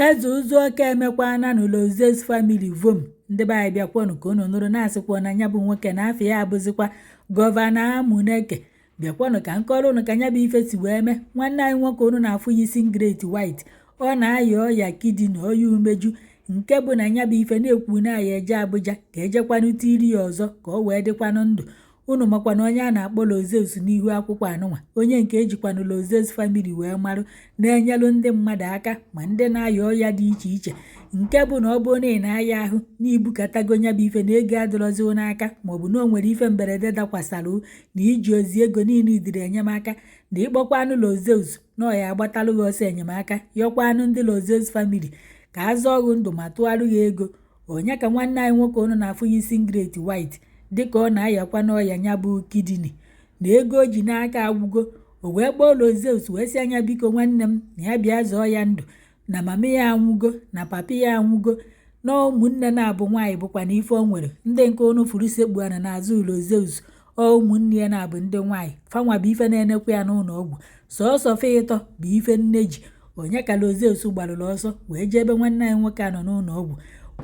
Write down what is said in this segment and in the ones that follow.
eze Uzuoka emekwana n'Lozez family vom ndị be anyị bịakwanụ ka unu nụrụ na-asịkwa na ya bụ nwoke na afọ ya abụzikwa gọvanọ Amuneke. Bịakwanụ ka nkọrọ unu ka ya bụ ife si wee mee. Nwanne anyị nwoke unu na-afụ ya isi Great White, ọ na-aya ọya kidney, ọya umeju, nke bụ na ya bụ ife na-ekwu na ya eje Abuja ka ejekwanụ tiri ya ọzọ ka ọ wee dịkwanụ ndụ. Unu makwana onye a na-akpọ Lozez n'ihu akwụkwọ anụnwa, onye nke ejikwanụ Lozez family wee marụ, na-enyelụ ndị mmadụ aka ma ndị na-aya ọya dị iche iche, nke bụ na ọ bụ na ị na-aya ahụ na ibukatago nya bụ ife na ego adịrọzi n'aka, maọbụ na o nwere ife mberede dakwasara na iji ozi ego niile idiri enyemaka na ịkpọkwanụ Lozez na ọ ya agbatalụ gị ọsọ enyemaka, yọkwanụ ndị Lozez family ka azọ ọgụ ndụ ma tụgharụ ya ego. Onye ka nwanne anyị nwoke unu na-afụ ya isi Great White dịka ọ na-ayakwa n'ọya nya bụ kidney na ego o ji n'aka agwụgo. O wee kpọọ Lozez wee sị anya, biko nwanne m na ya bịa zọọ ya ndụ, na mama ya anwụgo na papa ya anwụgo, na ụmụnne na-abụ nwaanyị bụkwa na ife o nwere ndị nke unu furu sekpu ana n'azụ Lozez, ọ ụmụnne ya na-abụ ndị nwaanyị fanwa bụ ife na-enekwa ya n'ụlọ ọgwụ, sọọsọ fe ịtọ bụ ife nne ji. Onye ka Lozez gbarụrụ ọsọ wee jee ebe nwanne anyị nwoke anọ n'ụlọ ọgwụ,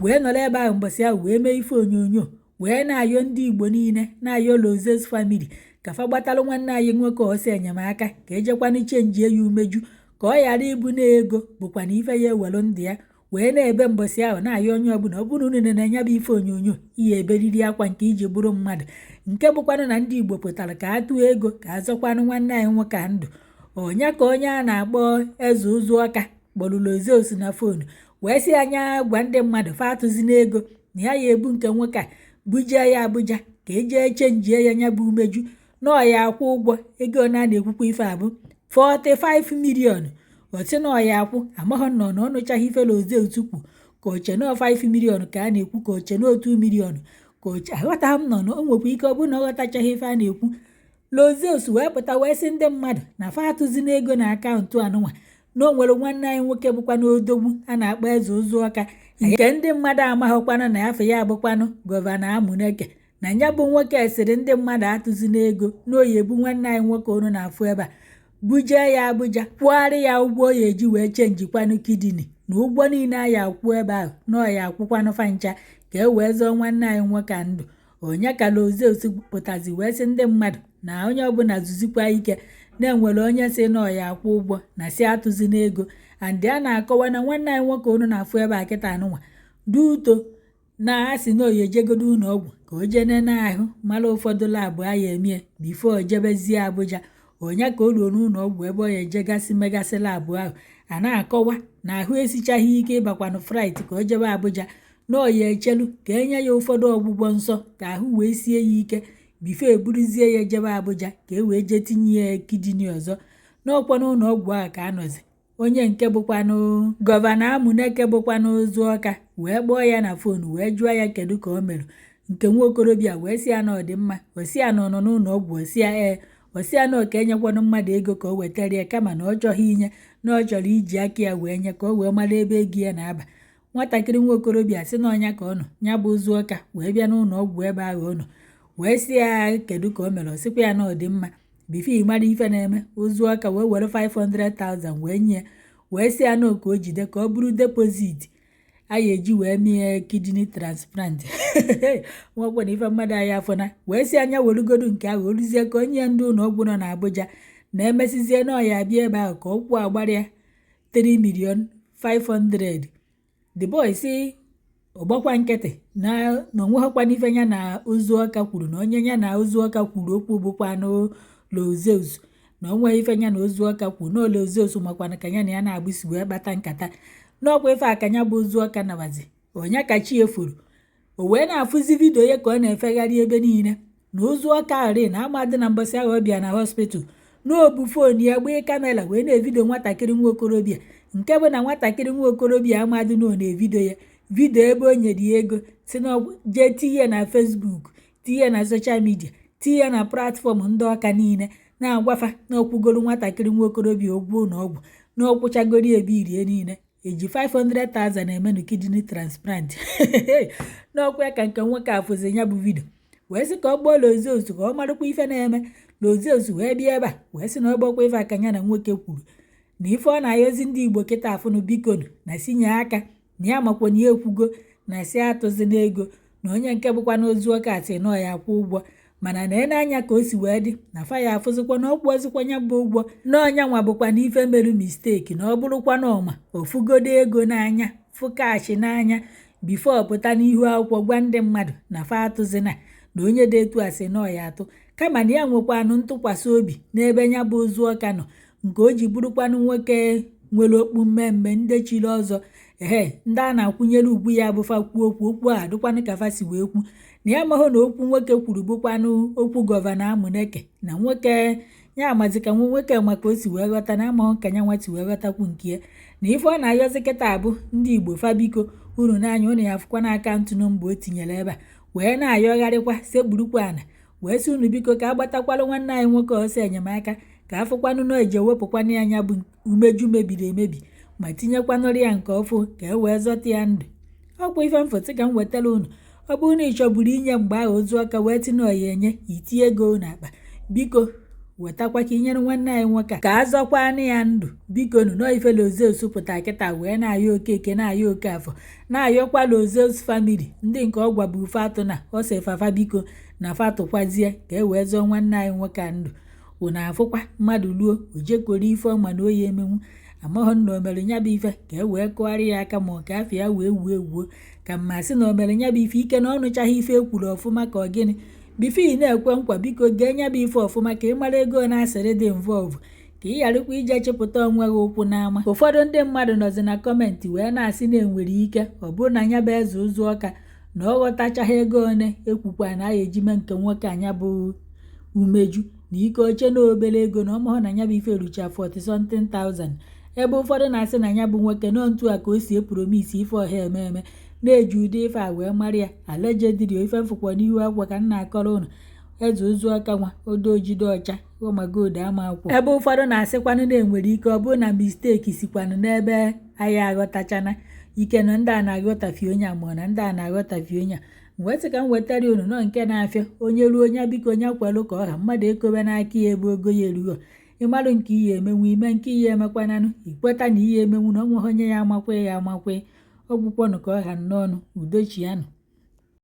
wee nọrọ ebe ahụ mbọsị ahụ wee mee ife onyonyo, wee na-ayọ ndị Igbo niile, na-ayọ Lozez family ka fa gbatalụ nwanne anyị nwoke ọsọ enyemaka ka ejekwana chenji ya umeju, ka ọ ghara ịbụ na ego bụkwa na ife ya ewelu ndụ ya. Wee na-ebe mbọsị ahụ na-ayọ onye ọbụla, ọ bụrụ unu na-enye bụ ife onyonyo ihe eberiri akwa nke iji bụrụ mmadụ, nke bụkwanụ na ndị Igbo pụtara ka atụ ego ka azọkwanụ nwanne anyị nwoke a ndụ. Onye ka onye a na-akpọ eze Uzuoka kpọrọ Lozez na fonu wee sị anya gwa ndị mmadụ fa atụzi n'ego na ya ya ebu nke nwoke a bujee ya Abuja ka ejee chenjie ya nya bụ umeju, na ọ ya akwụ ụgwọ ego na na-ekwukwa ife abụ 45 million. Osi na ọ ya akwụ, amaghọ nọ na ọ nụchaghị ife Lozez kwu ka oche na 5 million ka a na-ekwu ka oche na 2 million ka oche aghọtaghị m nọ na o nwekwa ike ọ bụ na ọ ghọtachaghị ife a na-ekwu. Lozez wee pụta wee sị ndị mmadụ na fa atụzi n'ego na akaụntụ anụnwa, na o nwere nwanne anyị nwoke bụkwa n'odogwu a na-akpọ eze Uzuoka, nke ndị mmadụ amaghịkwanụ na afọ ya abụkwanụ gọvanọ Amuneke, na ya bụ nwoke sịrị ndị mmadụ atụzi n'ego na oyi ebu nwanne anyị nwoke unu na-afụ ebe a bujee ya Abuja, kwụgharị ya ụgwọ o ya eji wee chenjikwanụ kidney na ụgwọ niile a ya akwụ ebe ahụ na ọ ya akwụkwanụ fancha ka e wee zọọ nwanne anyị nwoke a ndụ. Onye ka Lozez pụtazi wee sị ndị mmadụ na onye ọbụla zuzikwa ike na-enwere onye si na ọ ya akwụ ụgwọ na si atụzi n'ego. Andị a na-akọwa na nwanne anyị nwoke unu na-afụ ebe a kịta anụnwa dị uto na asị na oyi ejegodo ụlọ ọgwụ ka o jee nene ahụ mara ụfọdụ labụ a ya emie bifo jebezie Abuja. Onye ka o ruo n'ụlọ ọgwụ ebe ọ ya ejegasị megasị labụ ahụ a na-akọwa na ahụ esichaghị ike ịbakwanụ frit ka o jebe Abuja, na ọ ya echelu ka enye ya ụfọdụ ọgwụgwọ nsọ ka ahụ wee sie ya ike bifo eburuzie ya jebe Abuja ka e wee jee tinye ya kidney ọzọ. N'ọkwa n'ụlọ ọgwụ ahụ ka anọzi onye nke bụkwanụ gọvanọ Amuneke bụkwanụ Uzuoka wee kpọọ ya na fonu wee jụọ ya kedu ka o mere. Nke nwa okorobịa wee sị ya na ọ dị mma, osi ya na ọ nọ n'ụlọ ọgwụ, osi ya ee, osi ya na oke enyekwanụ mmadụ ego ka o wetara ya kama na ọ chọghị inye, na ọ chọrọ iji aka ya wee nye ka o wee mara ebe ego ya na-aba. Nwatakịrị nwa okorobịa sị na ọnya ka ọ nọ ya bụ Uzuoka wee bịa n'ụlọ ọgwụ ebe ahụ ọ nọ wee sị ya kedu ka o mere, ọ sịkwa ya na ọ dị mma. Bifo ị mara ife na-eme, Uzuoka wee were 500,000 wee nye, wee sị ya na oke o jide ka ọ bụrụ depozit a ya eji wee mee kidney transplant. nwakwana ife mmadụ anyị afọ na wee sị anya werugodu nke ahụ oruzie ka onye ndị ụlọ ọgwụ nọ n'Abuja na-emesizie na ọ ya abịa ebe ahụ ka ọ kwụọ agbarịa 3,500,000. The boy si ọgbakwa nkịtị na onweghịkwana ife ya na Uzuoka kwuru, na onye ya na Uzuoka kwuru okwu bụkwanụ Lozez, na onweghị ife ya na Uzuoka kwuru na Lozez makwana ka ya na ya na-agbụsi wee kpata nkata. N'ọkwa ife akanya bụ Uzuoka nabazi onye ka chi efuru, o wee na-afụzi vidio ya ka ọ na-efegharị ebe niile na Uzuoka arị na amadị na mbọsị ahụ ọ bịa na hospital na obu fonu ya gbaa kamera wee na-evidio nwatakịrị nwa okorobịa, nke bụ na nwatakịrị nwa okorobịa amadị na ọ na-evidio ya vidio ebe o nyere ya ego si na jee tinye na Facebook, tinye na soshal midia, tinye na platfọm ndị ọka niile, na-agwafa na ọkwụgoro nwatakịrị nwa okorobịa ụgwọ ụlọ ọgwụ na ọkwụchagoro ebe irie niile eji 500,000 emenu kidney transplant. N'ọkwa ka nke nwoke afụzi ya bụ vidio wee sị ka ọ gbọọ Lozez ka ọ marụkwa ife na-eme. Lozez wee bịa ebe a wee sị na ọ gbọkwa ife akanya na nwoke kwuru na ife ọ na-ayọzi ndị Igbo kịta afụnụ bikonu na sinye aka na ya makwa na ya ekwugo na si atụzi n'ego na onye nke bụkwa n'ozu ọka asị nọ ya kwụ ụgwọ mana na anya ka o si wee dị na fa ya afụzikwa na ọkwụ ozikwa ya bụ ụgwọ na ọnya nwa bụkwa na ife merụ misteki na ọ bụrụkwa na ọma ofugodo ego n'anya fụ kaachị n'anya bifo pụta n'ihu akwụkwọ gwa ndị mmadụ na fa atụzina na onye dị etu asị nọ ya atụ kama na ya nwekwanụ ntụkwasị obi n'ebe ya bụ ozu ọka nọ nke o ji bụrụkwanụ nwoke nwere okpu mmemme ndị chiri ọzọ ndị a na-akwụnyere ugwu ya bụfa kwuo okwu a dịkwanụ ka fa si wee kwu na ya mahụ na okwu nwoke kwuru bụkwanụ okwu gọvanọ Amuneke na nwoke ya amazi ka nwoke maka o si wee ghọta na amahụ ka ya nwa si wee ghọtakwu nke ya na ife ọ na-ayọzi kịta abụ ndị Igbo fabiko unu n'anya unu ya fụkwa n'aka ntụ nọmba o tinyere ebe a wee na-ayọgharịkwa sekpurukwa ana wee sị unu biko ka agbatakwalụ nwanne anyị nwoke ọsọ enyemaka ka afụkwanụ na eji ewepụkwana anya bụ umeju mebiri emebi ma tinyekwanụrụ ya nke ọfụ ka e wee zọta ya ndụ ọkwa ife mfọtị ka m wetara unu ọ bụrụ na ị chọburu inye mgbe ahụ ozu ọka wee tinye ọya enye itinye ego n'akpa biko wetakwa ka inyere nwanne anyị nwoke ka azọkwa anụ ya ndụ biko nọ ifele Ozeosu pụta kịta wee na-ayọ Okeke na-ayọ Okafọ na-ayọkwala Ozeosu famili ndị nke ọ gwabu ufe atụ na ose fafa biko na fatụkwazie ka e wee zọọ nwanne anyị nwoke a ndụ unu afụkwa mmadụ luo ojekoro ife ọma na oyi emenwu amaghọ na o mere nya bụ ife ka e wee kụgharị ya aka ma ọ ka afọ ya wee wuo ka mma sị na o mere nya bụ ife ike na ọ nụchaghị ife ekwuru ọfụma ka ọ gịnị bifo ị na-ekwe nkwa biko gee nya bụ ife ọfụma ka ị mara ego na-asịrị dị mvọvụ ka ị gharakwa ije chịpụta onwe gị ụkwụ n'ama ụfọdụ ndị mmadụ nọzi na kọmentị wee na-asị na enwere ike ọ bụrụ na nya bụ eze ozu ọka na ọ ghọtachaghị ego one ekwukwa na a ejime nke nwoke anya bụ umeju na ike oche na obere ego na ọmahụ na nya bụ ife rucha 40-something,000 ebe ụfọdụ na-asị na ya bụ nwoke nọ ntu a ka o si epromisi ife ọha eme na-eji ụdị ife a wee mara ya alejedirio ife mfụkwa n'ihu akwa ka nna akọrọ ụnụ eze ozu ọka nwa odojide ọcha ụmagod ama akwụ ebe ụfọdụ na-asịkwanụ na enwere ike ọ bụrụ na misteki sikwanụ n'ebe anyị aghọtachana ike na ndị a na-aghọtafi onye a ma na ndị a na-aghọtafi onye a wee sị ka m wetara unu nọ nke na-afịa onye ruo onye biko onye kwelụ ka ọha mmadụ ekobe n'aka ya ebe ogo ya eruo ịmarụ nke ihe emenwu ime nke ihe emekwananụ ikweta na ihe emenwu na ọnwe onye ya amakwe ọgwụkwọnụ ka ọha n'ọnụ udochianụ.